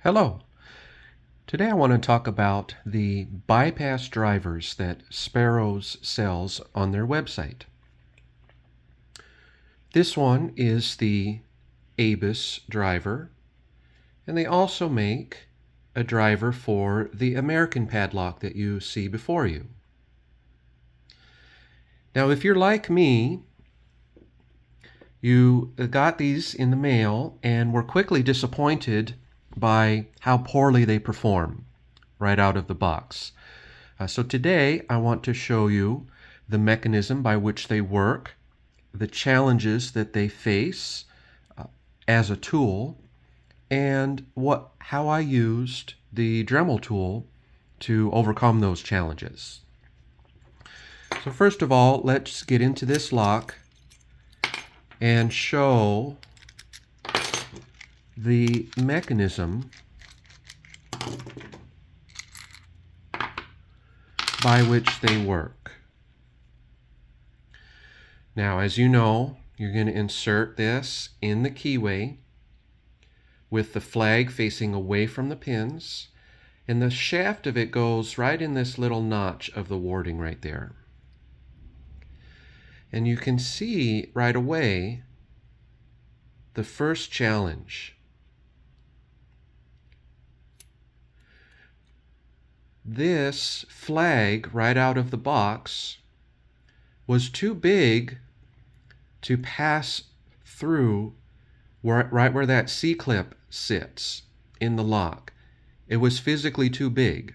Hello. Today I want to talk about the bypass drivers that Sparrows sells on their website. This one is the ABIS driver, and they also make a driver for the American padlock that you see before you. Now, if you're like me, you got these in the mail and were quickly disappointed by how poorly they perform right out of the box. So today I want to show you the mechanism by which they work, the challenges that they face as a tool, and how I used the Dremel tool to overcome those challenges. So first of all, let's get into this lock and show the mechanism by which they work. Now, as you know, you're going to insert this in the keyway with the flag facing away from the pins, and the shaft of it goes right in this little notch of the warding right there. And you can see right away the first challenge. This flag right out of the box was too big to pass through right where that C-clip sits in the lock. It was physically too big.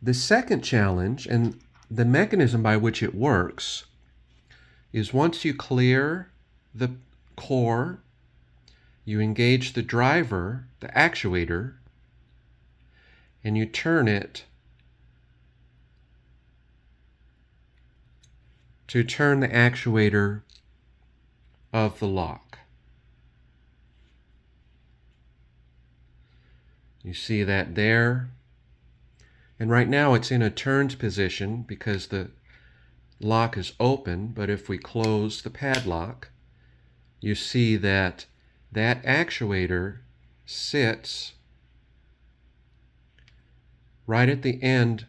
The second challenge, and the mechanism by which it works, is once you clear the core, you engage the driver, the actuator, and you turn it to turn the actuator of the lock. You see that there? And right now it's in a turned position because the lock is open, but if we close the padlock, you see that that actuator sits right at the end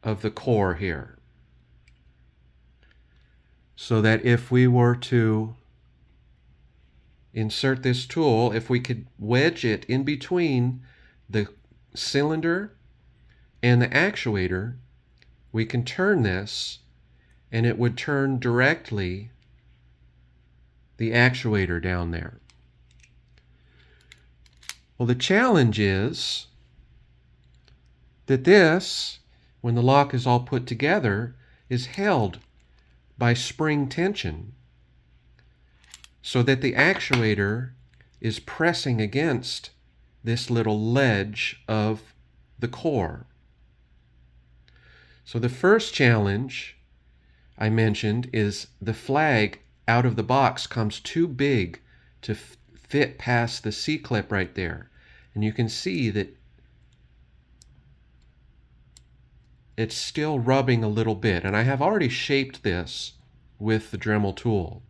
of the core here. So that if we were to insert this tool, if we could wedge it in between the cylinder and the actuator, we can turn this and it would turn directly the actuator down there. Well, the challenge is that this, when the lock is all put together, is held by spring tension so that the actuator is pressing against this little ledge of the core. So the first challenge I mentioned is the flag out of the box comes too big to fit past the C-clip right there. And you can see that it's still rubbing a little bit. And I have already shaped this with the Dremel tool.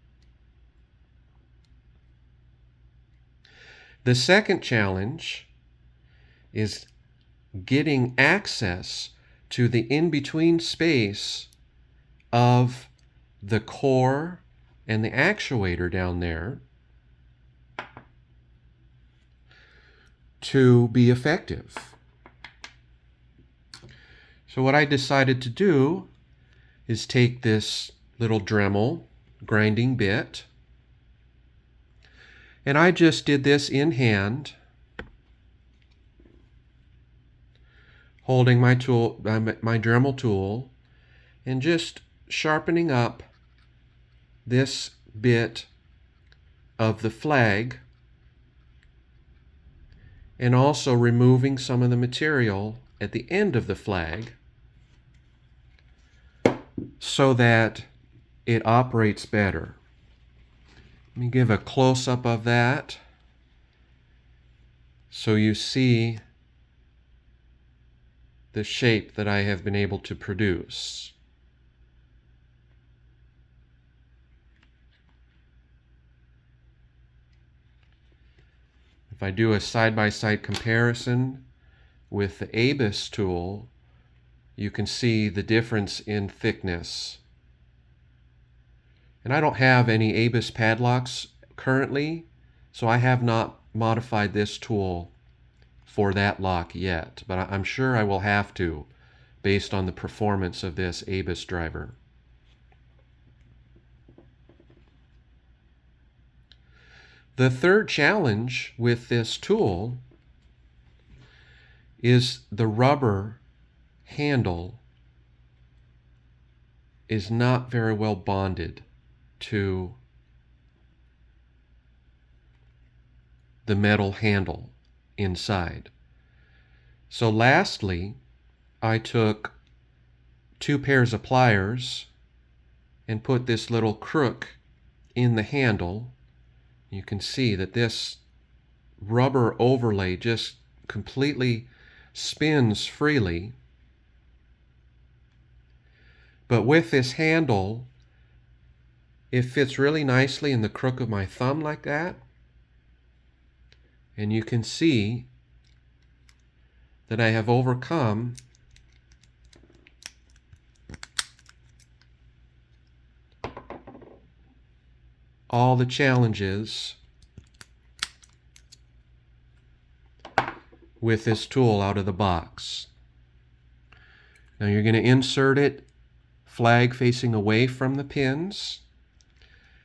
The second challenge is getting access to the in-between space of the core and the actuator down there to be effective. So what I decided to do is take this little Dremel grinding bit, and I just did this in hand, holding my tool, my Dremel tool, and just sharpening up this bit of the flag, and also removing some of the material at the end of the flag so that it operates better. Let me give a close-up of that so you see the shape that I have been able to produce. If I do a side-by-side comparison with the ABIS tool, you can see the difference in thickness. And I don't have any ABIS padlocks currently, so I have not modified this tool for that lock yet, but I'm sure I will have to based on the performance of this ABIS driver. The third challenge with this tool is the rubber handle is not very well bonded to the metal handle inside. So lastly, I took 2 pairs of pliers and put this little crook in the handle. You can see that this rubber overlay just completely spins freely. But with this handle, it fits really nicely in the crook of my thumb like that. And you can see that I have overcome all the challenges with this tool out of the box. Now you're going to insert it flag facing away from the pins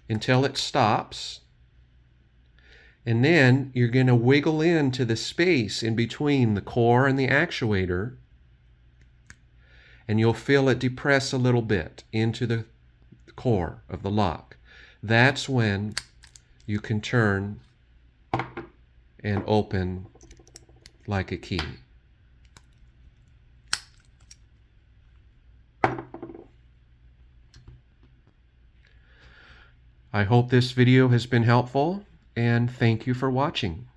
until it stops. And then you're going to wiggle into the space in between the core and the actuator, and you'll feel it depress a little bit into the core of the lock. That's when you can turn and open like a key. I hope this video has been helpful, and thank you for watching.